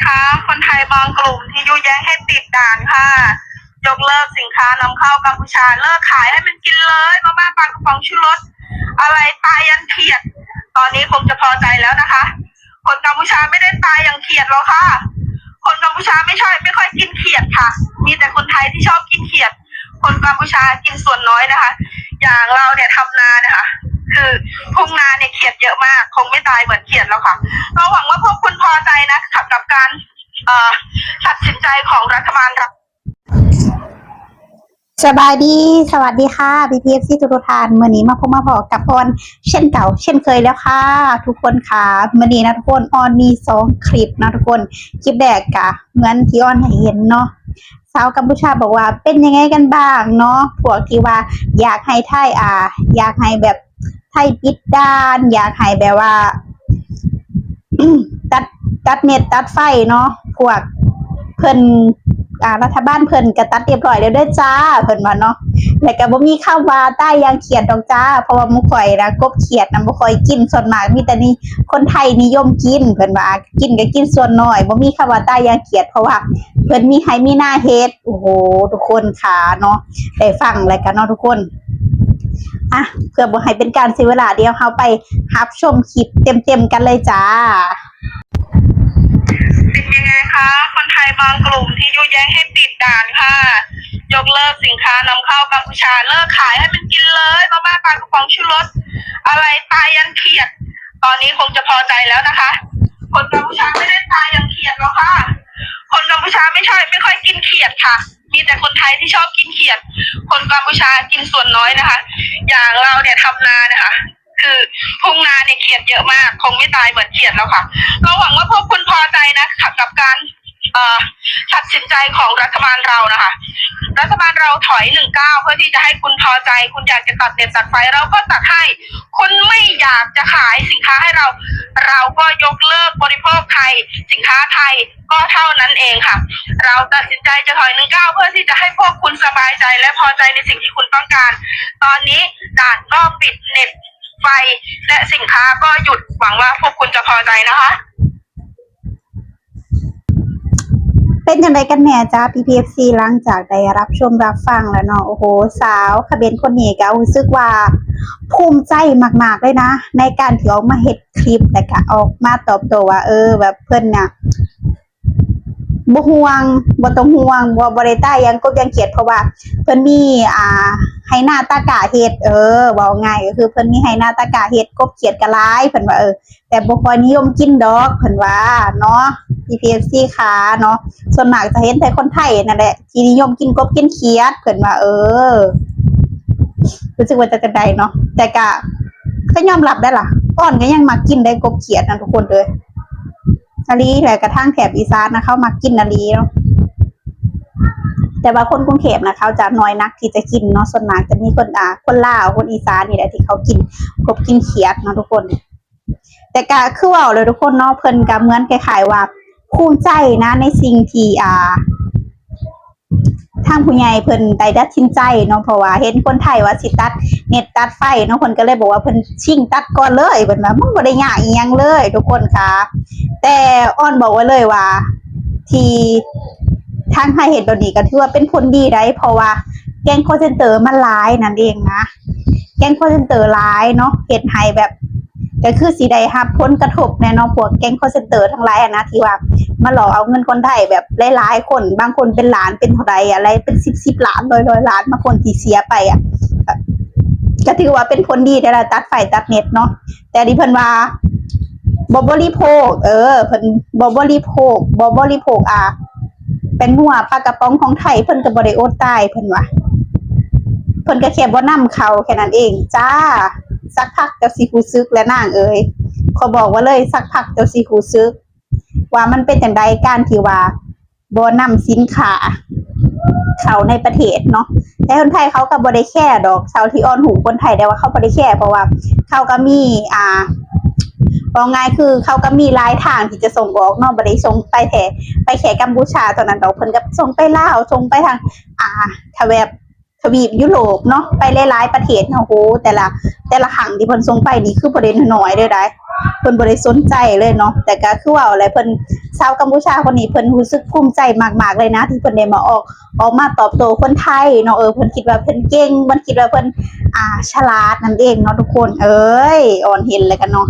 คะคนไทยบางกลุ่มที่ยุแย้งให้ปิดด่านค่ะยกเลิกสินค้านำเข้ากัมพูชาเลิกขายให้มันกินเลยมาม่าปลากระป๋องชูรสอะไรตายยันเขียดตอนนี้คงจะพอใจแล้วนะคะ คนกัมพูชาไม่ได้ตายอย่างเขียดหรอกค่ะคนกัมพูชาไม่ค่อยกินเขียดค่ะ มีแต่คนไทยที่ชอบกินเขียด คนกัมพูชากินส่วนน้อยนะคะ อย่างเราเนี่ยทำนานะคะคือทุ่งนาเนี่ยเขียดเยอะมากคงไม่ตายเหมือนเขียดแล้วค่ะเราหวังว่าพวกคุณพอใจนะกับการตัดสินใจของรัฐบาลเราสบายดีสวัสดีค่ะPPFC ทุกท่านมื้อนี้มาพบมาพอกับออนเช่นเก่าเช่นเคยแล้วค่ะทุกคนค่ะมื้อนี้นะทุกคนออนมี2คลิปนะทุกคนคลิปแรกกะเหมือนที่ออนให้เห็นเนาะสาวกัมพูชาบอกว่าเป็นยังไงกันบ้างเนาะพวกที่ว่าอยากให้ไทยอยากให้แบบไทยปิดด่านอยากให้แบบว่าตัดเน็ตตัดไฟเนาะพวกเพิ่นรัฐบาลเพิ่นก็ตัดเรียบร้อยแล้วเด้อจ้าเพิ่นว่าเนาะแล้วก็บ่มีคำว่าใต้ยางเขียดดอกจ้าเพราะว่าหมู่ข่อยนะกบเขียดน่ะบ่ค่อยกินส่วนมากมีแต่นี่คนไทยนิยมกินเพิ่นว่ากินก็กินส่วนน้อยบ่มีคำว่าใต้ยางเขียดเพราะว่าเพิ่นมีให้มีหน้าเฮ็ดโอ้โหทุกคนค่ะเนาะได้ฟังแล้วกันเนาะทุกคนเพื่อบ่ให้เป็นการเสียเวลาเดี๋ยวเราไปรับชมคลิปเต็มๆกันเลยจ้าเป็นยังไงคะคนไทยบางกลุ่มที่ยุแย้งให้ปิดด่านค่ะยกเลิกสินค้านำเข้ากัมพูชาเลิกขายให้มันกินเลยมาม่าปลากระป๋องชูรสอะไรตายยันเขียดตอนนี้คงจะพอใจแล้วนะคะ คนกัมพูชาไม่ได้ตายอย่างเขียดหรอกค่ะคนกัมพูชาไม่ค่อยกินเขียดค่ะ มีแต่คนไทยที่ชอบกินเขียด คนกัมพูชากินส่วนน้อยนะคะ อย่างเราเนี่ยทำนานะคะคือทุ่งนาเนี่ยเขียดเยอะมากคงไม่ตายเหมือนเขียดแล้วค่ะเราหวังว่าพวกคุณพอใจนะกับการตัดสินใจของรัฐบาลเรานะคะรัฐบาลเราถอย19เพื่อที่จะให้คุณพอใจคุณอยากจะตัดเน็ตตัดไฟเราก็ตัดให้คุณไม่อยากจะขายสินค้าให้เราก็ยกเลิกบริโภคไทยสินค้าไทยก็เท่านั้นเองค่ะเราตัดสินใจจะถอย19เพื่อที่จะให้พวกคุณสบายใจและพอใจในสิ่งที่คุณต้องการตอนนี้ด่านก็ปิดเน็ตไฟและสินค้าก็หยุดหวังว่าพวกคุณจะพอใจนะคะเป็นยังไงกันแน่จ้า PPFC หลังจากได้รับชมรับฟังแล้วเนาะโอ้โหสาวขเบนคนนี้ก็รู้สึกว่าภูมิใจมากๆเลยนะในการที่ออกมาเฮ็ดคลิปแต่ก็ออกมาตอบโต้ว่าแบบเพิ่นเนี่ยบ่ห่วงบ่ต้องห่วงบ่ได้ตายยังกบยังเขียดเพราะว่าเพิ่นมีให้หน้าตากะเฮ็ดเว้าง่ายก็คือเพิ่นมีให้หน้าตากะเฮ็ดกบเขียดก็หลายเพิ่นว่าแต่บ่ค่อยนิยมกินดอกเพิ่นว่าเนาะ PPFC ค่ะเนาะส่วนมากจะเห็นแต่คนไทยนั่นแหละที่นิยมกินกบกินเขียดเพิ่นว่ารู้สึกว่าจะได้เนาะแต่ก็ยอมรับได้ล่ะอ้อนก็ยังมากินได้กบเขียดนะทุกคนเลยอาลีแหละกระทั่งแถบอีสานนะเขามากินอาลีเนาะแต่ว่าคนกรุงเทพนะเขาจะน้อยนักที่จะกินเนาะส่วนมากจะมีคนลาวคนอีสานนี่แหละที่เขากินกบกินเขียดนะทุกคนแต่ก็คือว่าเลยทุกคนเนาะเพิ่นก็เหมือนคล้ายๆว่าภูมิใจนะในสิ่งที่ทางผู้ใหญ่เพิ่นได้ตัดสินใจเนาะเพราะว่าเห็นคนไทยว่าสิตัดเน็ตตัดไฟเนาะเพิ่นก็เลยบอกว่าเพิ่นชิงตัดก่อนเลยเพิ่นว่ามันบ่ได้ยากอีหยังเลยทุกคนค่ะแต่อ้อนบอกไว้เลยว่าที่ทางไทยเห็นแบบนี้ก็ถือว่าเป็นผลดีได้เพราะว่าแก๊งคอลเซ็นเตอร์มันหลายนั่นเองนะแก๊งคอลเซ็นเตอร์หลายเนาะเฮ็ดให้แบบก็คือสิได้รับผลกระทบแน่เนาะพวกแก๊งคอลเซ็นเตอร์ทั้งหลายนะที่ว่ามาหลอกเอาเงินคนไทยแบบหลายๆคนบางคนเป็นล้านเป็นเท่าใดอะไรเป็น10ล้านร้อยล้านบางคนที่เสียไปก็ถือว่าเป็นผลดีแต่ละตัดไฟตัดเน็ตเนาะแต่ดิเพิ่นว่าบ่บริโภคเพิ่นบ่บริโภคเป็นหัวปลากระป๋องของไทยเพิ่นก็บ่ได้อดตายเพิ่นว่าเพิ่นก็แค่บ่นำเขาแค่นั้นเองจ้าสักพักเจ้าสิรู้สึกและนางเขาบอกว่าเลยสักพักเจ้าสิรู้สึกว่ามันเป็นจังไดการที่ว่าบ่นำสินค้าเข้าในประเทศเนาะแต่คนไทยเขาก็บ่ได้แค่ดอกชาวที่อ้อนหูคนไทยได้ว่าเขาบ่ได้แค่เพราะว่าเขาก็มีว่าง่ายคือเขาก็มีหลายทางที่จะส่งออกเนาะบ่ได้ส่งไปแค่กัมพูชาเท่านั้นดอกเพิ่นก็ส่งไปลาวส่งไปทางแถ ทวีปยุโรปเนาะไปหลายๆประเทศโอ้โหแต่ละครั้งที่เพิ่นส่งไปนี่คือบ่ได้น้อยๆเด้อได้เพิ่นบ่ได้สนใจเลยเนาะแต่ก็คือว่าอะไรเพิ่นชาวกัมพูชาคนนี้เพิ่นรู้สึกภูมิใจมากๆเลยนะที่เพิ่นได้มาออกมาตอบโต้คนไทยเนาะเพิ่นคิดว่าเพิ่นเก่งเพิ่นคิดว่าเพิ่นฉลาดนั่นเองเนาะทุกคนเอ้ยอ่อนเห็นแล้วกันเนาะ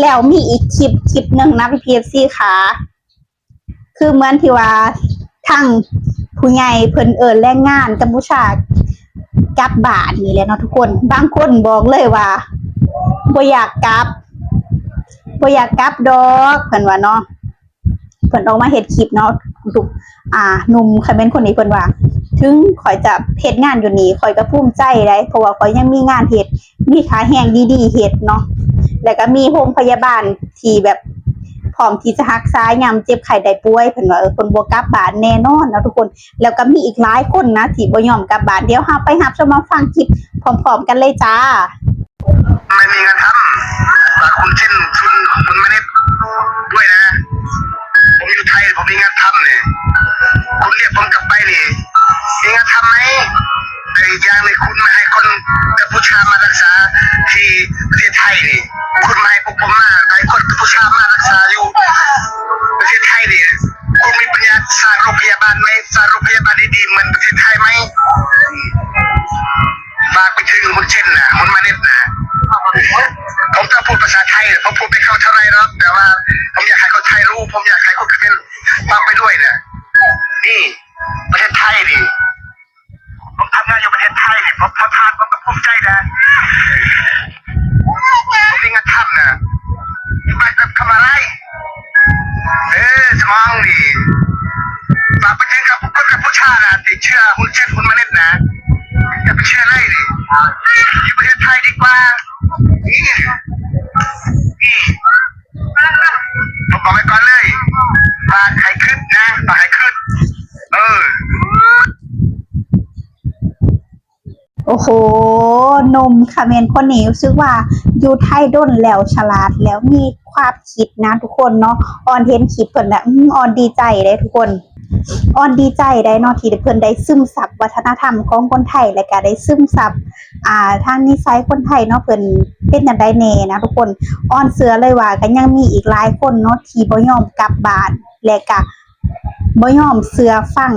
แล้วมีอีกคลิปนึงนะพี่ PFC ค่ะคือเหมือนที่ว่าทั้งผู้ใหญ่เพิ่นแรงงานกัมพูชากลับบ้านนี่แหละเนาะทุกคนบางคนบอกเลยว่าบ่อยากกลับดอกเพิ่นว่าเนาะเพิ่นออกมาเฮ็ดคลิปเนาะทุกหนุ่มคอมเมนต์คนนี้เพิ่นว่าถึงข่อยจะเฮ็ดงานอยู่นี่ข่อยก็ภูมิใจได้เพราะว่าข่อยยังมีงานเฮ็ดมีค่าแรงดีๆเฮ็ดเนาะแล้วก็มีโรงพยาบาลที่แบบพร้อมที่จะรักษายามเจ็บไข้ได้ป่วยเพิ่นว่าเพิ่นบ่กลับบ้านแน่นอนเนาะทุกคนแล้วก็มีอีกหลายคนนะที่บ่ยอมกลับบ้านเดี๋ยวเราไปรับชมมาฟังคลิปพร้อมๆกันเลยจ้าไม่มีงานทำแต่คุณเช่นคุณไม่ได้ด้วยนะผมอยู่ไทยผมมีงานทำเนี่ยคุณเรียกผมกลับไปนี่มีงานทำไหมแต่อีกอย่างหนึ่งคุณไม่ให้คนกัมพูชามารักษาที่ประเทศไทยนี่คุณไม่ให้พวกผมมาให้คนกัมพูชามารักษาอยู่ประเทศไทยนี่คุณมีปัญญาสร้างโรงพยาบาลไหมสร้างโรงพยาบาลดีๆเหมือนประเทศไทยไหมฝากไปถึงคุณเช่นนะคุณมาเน็ตนะผมจะพูดภาษาไทยผมพูดไม่เข้าเท่าไรหรอกแต่ว่าผมอยากให้คนไทยรู้ผมอยากให้คนเขมรฟังไปด้วยเนี่ยนี่ประเทศไทยนี่ผมทำงานอยู่ประเทศไทยนี่ผมทำทานผมก็ภูมิใจนะผมมีงานทำนะอยู่บ้านทำอะไรสมองนี่ฝากไปถึงกับคนกัมพูชานะติดเชื้อคุณเช่นคุณมาเน็ตนะอย่าไปเชื่อเลยดิอยู่ประเทศไทยดีกว่านี่ผมบอกไว้ก่อนเลยฝากใครขึ้นนะฝากใครขึ้นโอ้โหนมคาเมนคนนี้รู้สึกว่าอยู่ไทยด้นแล้วฉลาดแล้วมีความคิดนะทุกคนเนาะออนเห็นคลิปเพิ่นน่ะออนดีใจได้ทุกคนออนดีใจได้เนาะที่เพิ่นได้ซึมซับวัฒนธรรมของคนไทยและก็ได้ซึมซับทางนิสัยคนไทยเนาะเพิ่นเป็นจังได๋แน่นะทุกคนออนเชื่อเลยว่าก็ยังมีอีกหลายคนเนาะที่บ่ยอมกลับบ้านและก็บ่ยอมเชื่อฟัง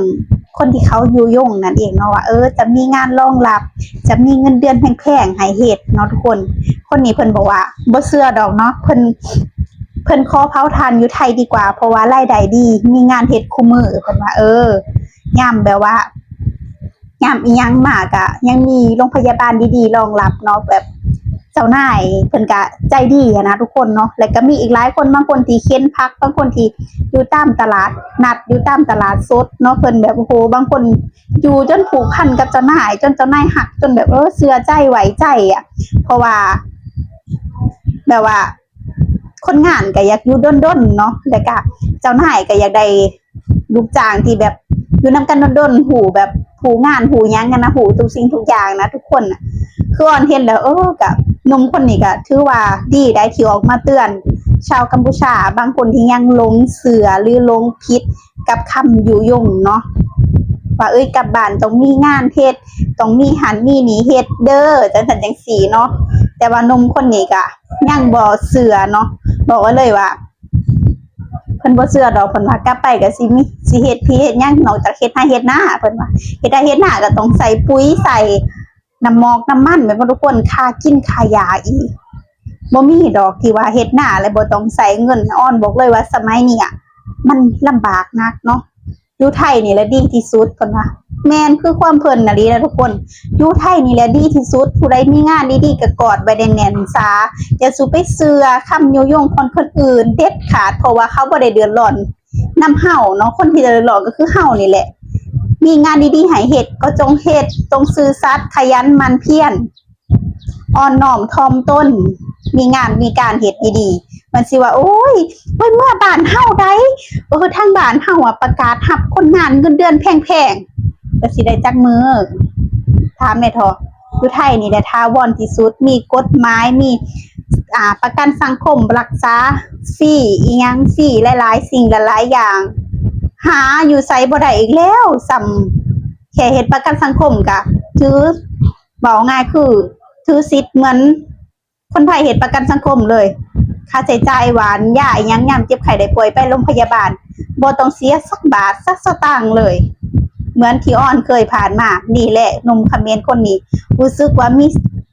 คนที่เขาอยู่ยงนั่นเองเนาะว่าจะมีงานรองรับจะมีเงินเดือนแพงๆให้เฮ็ดเนาะทุกคนคนนี้เพิ่นบอกว่าบ่เชื่อดอกเนาะเพิ่นขอเผาทานอยู่ไทยดีกว่าเพราะว่ารายได้ดีมีงานเฮ็ดคุมื้อเพิ่นว่ายามแบบว่ายามอีหยังมากอะยังมีโรงพยาบาลดีๆรองรับเนาะแบบเจ้านายเพิ่นก็ใจดีอะนะทุกคนเนาะแล้วก็มีอีกหลายคนบางคนที่เข็นผักบางคนที่อยู่ตามตลาดนัดอยู่ตามตลาดสดเนาะเพิ่นแบบโอ้โหบางคนอยู่จนผูกพันกับเจ้านายจนเจ้านายฮักจนแบบเชื่อใจไว้ใจอะเพราะว่าแบบว่าคนงานก็อยากอยู่ด้นๆเนาะแล้วก็เจ้านายก็อยากได้ลูกจ้างที่แบบอยู่นำกันด้นๆหูแบบหูงานหูหยังกันนะหูทุกสิ่งทุกอย่างนะทุกคนน่ะคือออนเห็นแล้วกับหนุ่มคนนี้ก็ถือว่าดีได้ที่ออกมาเตือนชาวกัมพูชาบางคนที่ยังหลงเสือหรือหลงผิดกับคำยุยงเนาะว่ากลับบ้านต้องมีงานเฮ็ดต้องมีหันมีหนีเฮ็ดเด้อจังซั่นจังซี่เนาะแต่ว่าหนุ่มคนนี้ก็ยังบ่เชื่อเนาะบอกไว้เลยว่าเพิ่นบ่เชื่อดอกเพิ่นว่ากลับไปก็สิเฮ็ดพี่เฮ็ดหยังนอกจากเฮ็ดให้เฮ็ดหน้าเพิ่นว่าเฮ็ดให้เฮ็ดหน้าก็ต้องใส่ปุ๋ยใส่น้ำมอกน้ำมันแม่นบ่ทุกคนค่ากินค่ายาอีกบ่มีดอกที่ว่าเฮ็ดหน้าแล้วบ่ต้องใส่เงินอ้อนบอกเลยว่าสมัยนี้มันลำบากนักเนาะอยู่ไทยนี่แหละดีที่สุดเพิ่นว่าแม่นคือความเพิ่นน่ะลีนะทุกคนอยู่ไทยนี่แหละดีที่สุดผู้ใดมีงานดีๆก็กอดไว้แน่นๆซะอย่าสู่ไปเชื่อคำยุยงคนอื่นเด็ดขาดเพราะว่าเขาบ่ได้เดือดร้อนนำเฮาเนาะคนที่เดือดร้อนก็คือเฮานี่แหละมีงานดีๆให้เฮ็ดก็จงเฮ็ดจงซื่อสัตย์ขยันหมั่นเพียรอ่อนน้อมถ่อมตนมีงานมีการเฮ็ดดีๆมันสิว่าโอ้ยเมื่อบ้านเฮาได้ทางบ้านเฮาประกาศรับคนงานเงินเดือนแพงๆก็สิได้จักมือถามแม่ทออยู่ไทยนี่แหละถาวรที่สุดมีกฎหมายมีประกันสังคมรักษาฟรีอีหยังฟรีหลายๆสิ่งหลายๆอย่างหาอยู่ไสบ่ได้อีกแล้วซ้ำแค่เฮ็ดประกันสังคมก็ ถือบอกง่ายคือถือสิทธิ์เหมือนคนไทยเห็นประกันสังคมเลยค่าใช้จ่ายหวานยาอิหยังยามเจ็บไข้ได้ป่วยไปโรงพยาบาลบ่ต้องเสียสักบาทสักสตางค์เลย เหมือนที่อ้อนเคยผ่านมานี่แหละหนุ่มเขมรคนนี้รู้สึกว่ามี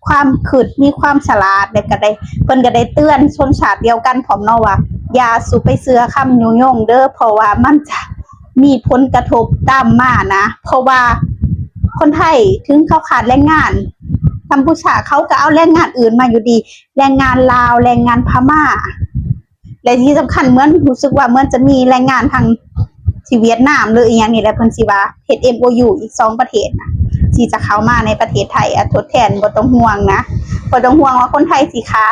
ความขึดมีความฉลาดแล้วก็ได้เพิ่นก็ได้เตือนชนชาติเดียวกันพร้อมเนาะว่าอย่าสู่ไปเสือคำยุยงเด้อเพราะว่ามันจะมีผลกระทบตามมานะเพราะว่าคนไทยถึงเขาขาดแรงงานกัมพูชาเขาก็เอาแรงงานอื่นมาอยู่ดีแรงงานลาวแรงงานพม่าและที่สำคัญเหมือนรู้สึกว่าเหมือนจะมีแรงงานทางที่เวียดนามหรืออีหยังนี่แหละเพิ่นสิว่าเฮ็ด MOU อีก2ประเทศนะที่จะเข้ามาในประเทศไทยทดแทนบ่ต้องห่วงนะบ่ต้องห่วงว่าคนไทยสิขา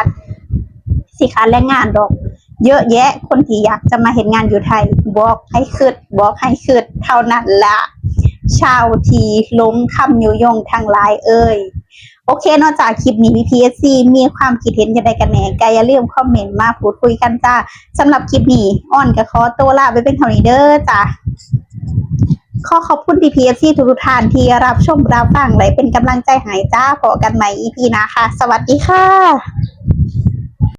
ดแรงงานดอกเยอะแยะคนที่อยากจะมาเฮ็ดงานอยู่ไทยบอกให้คิดเท่านั้นละชาวที่ลงคำยุยงทั้งหลายเอ่ยโอเคนอกจากคลิปนี้ PSC มีความคิดเห็นจะได้กันแหน่ก็อย่าลืมคอมเมนต์มาพูดคุยกันจ้าสำหรับคลิปนี้อ้อนก็ขอตัวลาไปเป็นเท่านี้เด้อจ้าขอขอบคุณ PSC ทุกท่านที่รับชมรับฟังและเป็นกำลังใจให้จ้าพบกันใหม่ EP หน้าค่ะสวัสดีค่ะ